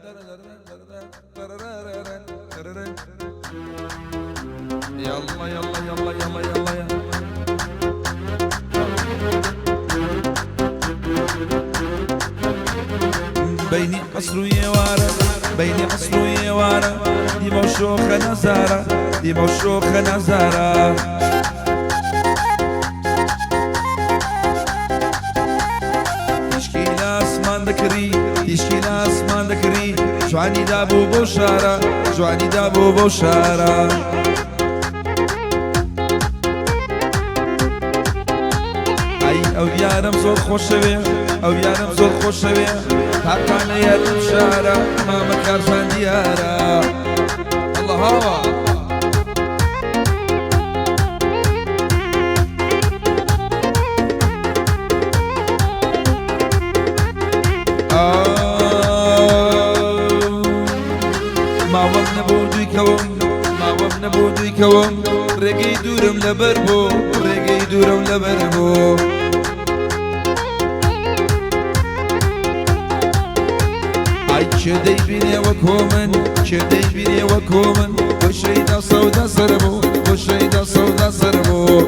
يلا يلا يلا يلا يلا يلا بيني قصر ويوارا بيني قصر ويوارا ديما وشوخ نزارة ديما وشوخ نزارة تشكيلة اسمان ذكري تشكيلة اسمان ذكري جواني دابو بوشارة جواني دابو بوشارة او یارم زۆر خۆشەوێ ئەو یارم زۆر خۆشەوێ تاقانە یارم شارە مامە کارزان دیارە الله هاوا ماوەم نەبوو دوویکەوم ماوەم نەبوو دوویکەوم ڕێگەی دوورم لەبەر بوو ڕێگەی دوورم لەبەر بوو شدي بيني وكومن شدي بيني وكومن وشيدا صودا سربو وشيدا صودا سربو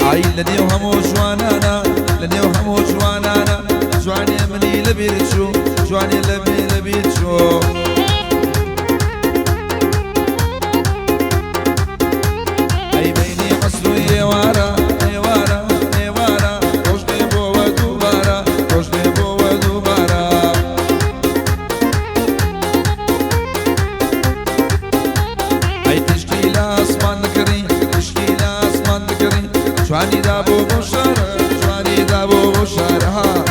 عاي لني وهمو جوانانا لني وهمو جوانانا جواني مني لبيرشو جواني لبيرشو اي بيني قصرو يوارا جواني دابو بوشارة جواني دابو بوشارة ها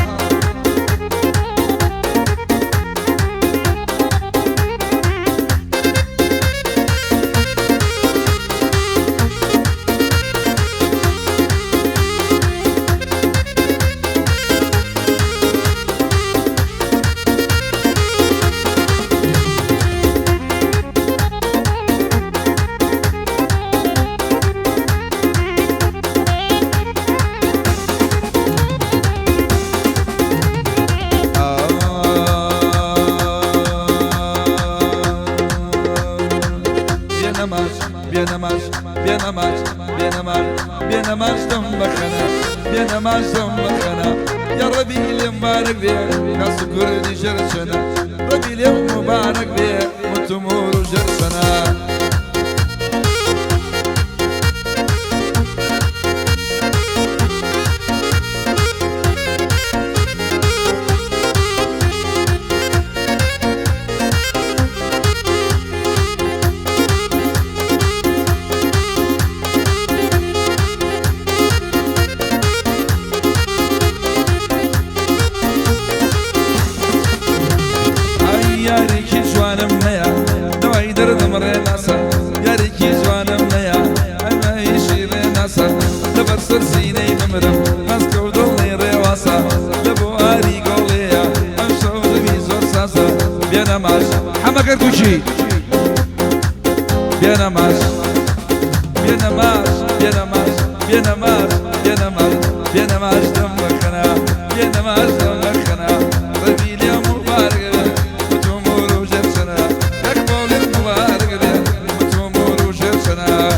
بينا ماش دم بخنا بينا ماش دم بخنا يا ربي اليوم مبارك بيه ناس كردي جرشنا ربي اليوم مبارك بيه متمور جرشنا حماك كوشي بينا ماش بينا ماش بينا ماش بينا ماش بينا ماش بينا ماش دم بخنا بينا ماش دم بخنا ربي اليوم مبارك وتمور وجرسنا يقبل المبارك وتمور وجرسنا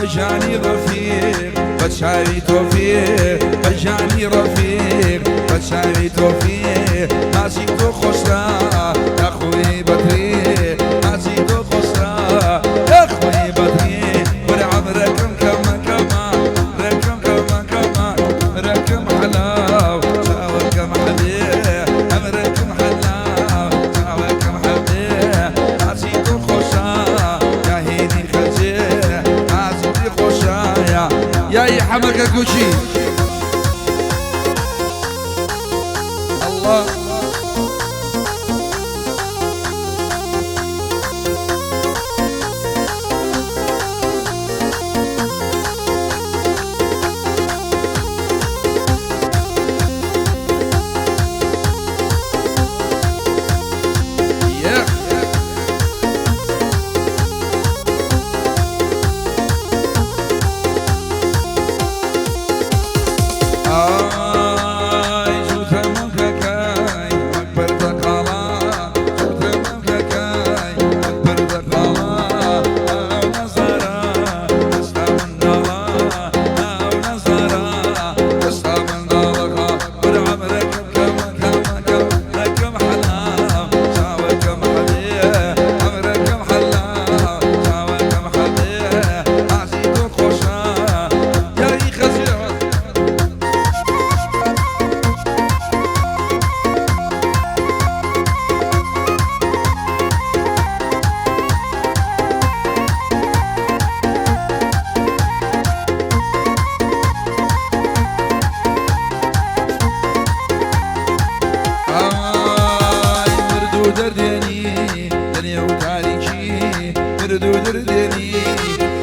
بجاني رفيق بتشاوي توفيق بجاني رفيق بتشاوي توفيق ناسي تو خسرة يا خوي بطريق ناسي تو خسرة يا خوي بطريق ورعب ركم كما كما ركم كما كما ركم حلاو شاور كما حبيب هم ركم حلاو شاور كما حبيب ناسي تو خسرة يا هيني خزير ناسي تو خسرة يا حمك كوشي الله دردني دنيا وتاريخي مردو دردني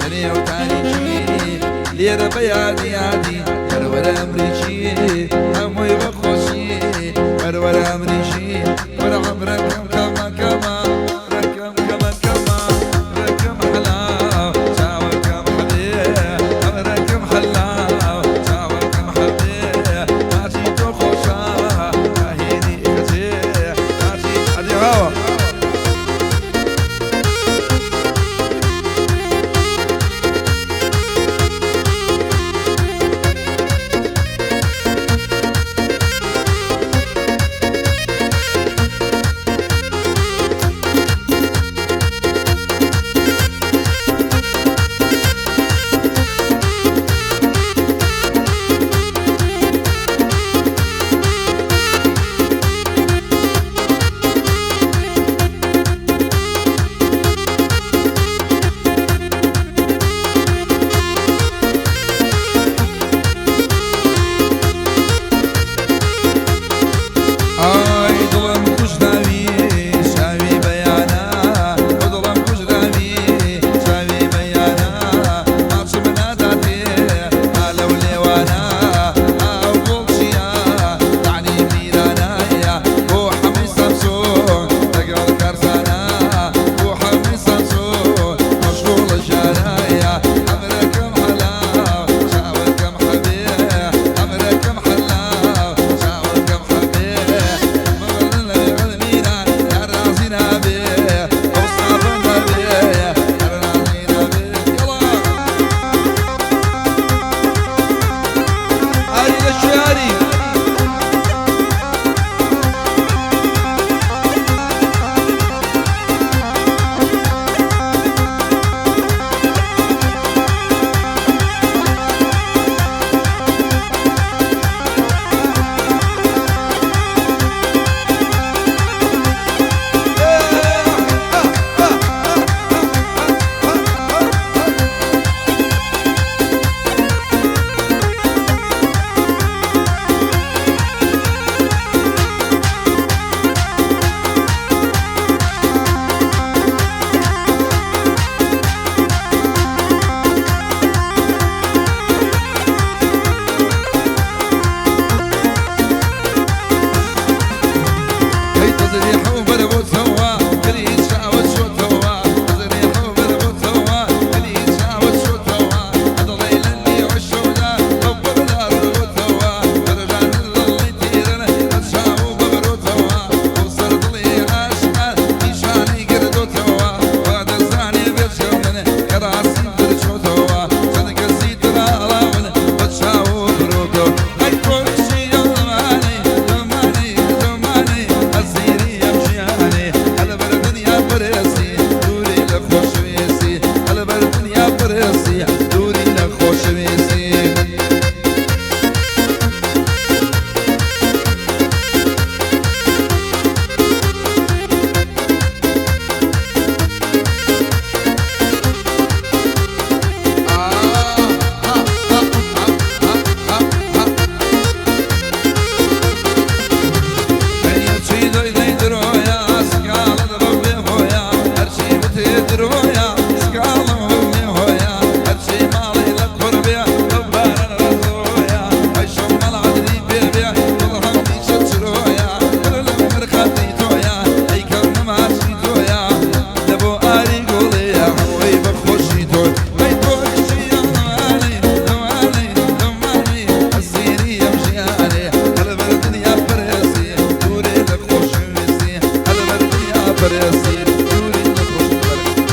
دنيا وتاريخي ليرة بيادي يادي ورور أمريكي هموي بخوشي ورور أمريكي ورعب ركم كما كما ركم كما كما ركم حلاو شاور كم حبيب ركم حلاو شاور كم حبيب ناسي تو خوشا هيني خزير ناسي هدي هوا برسي دوري نخوش برك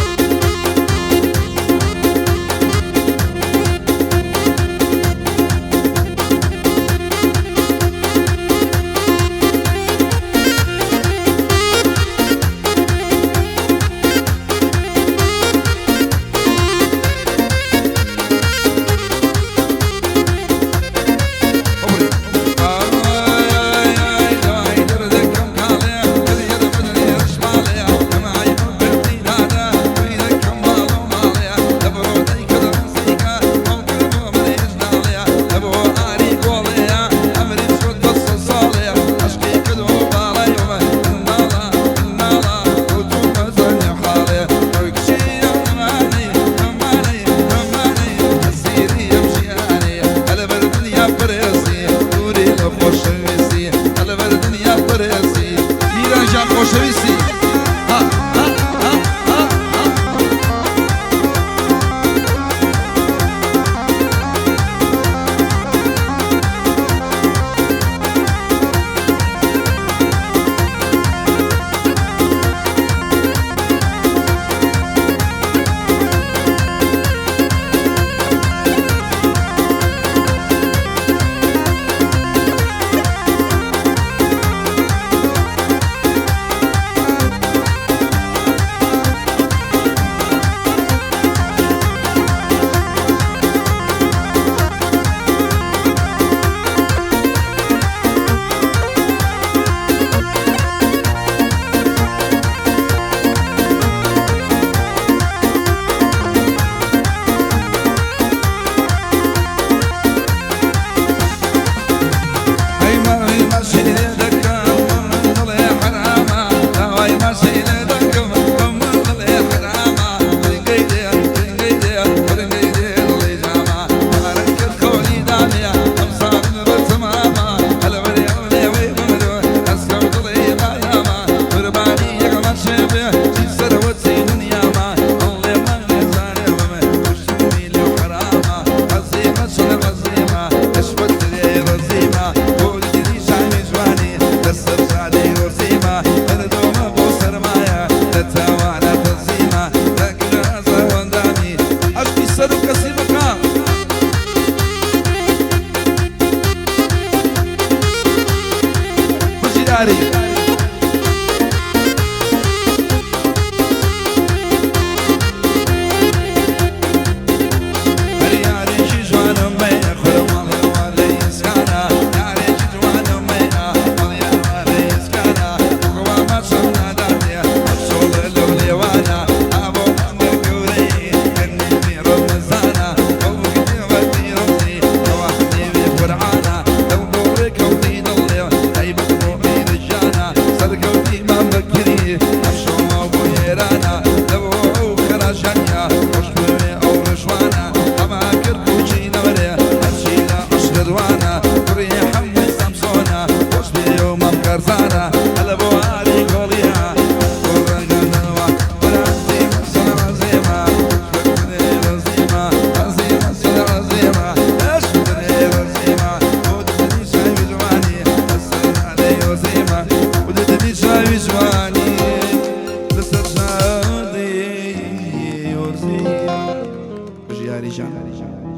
Jari Jan.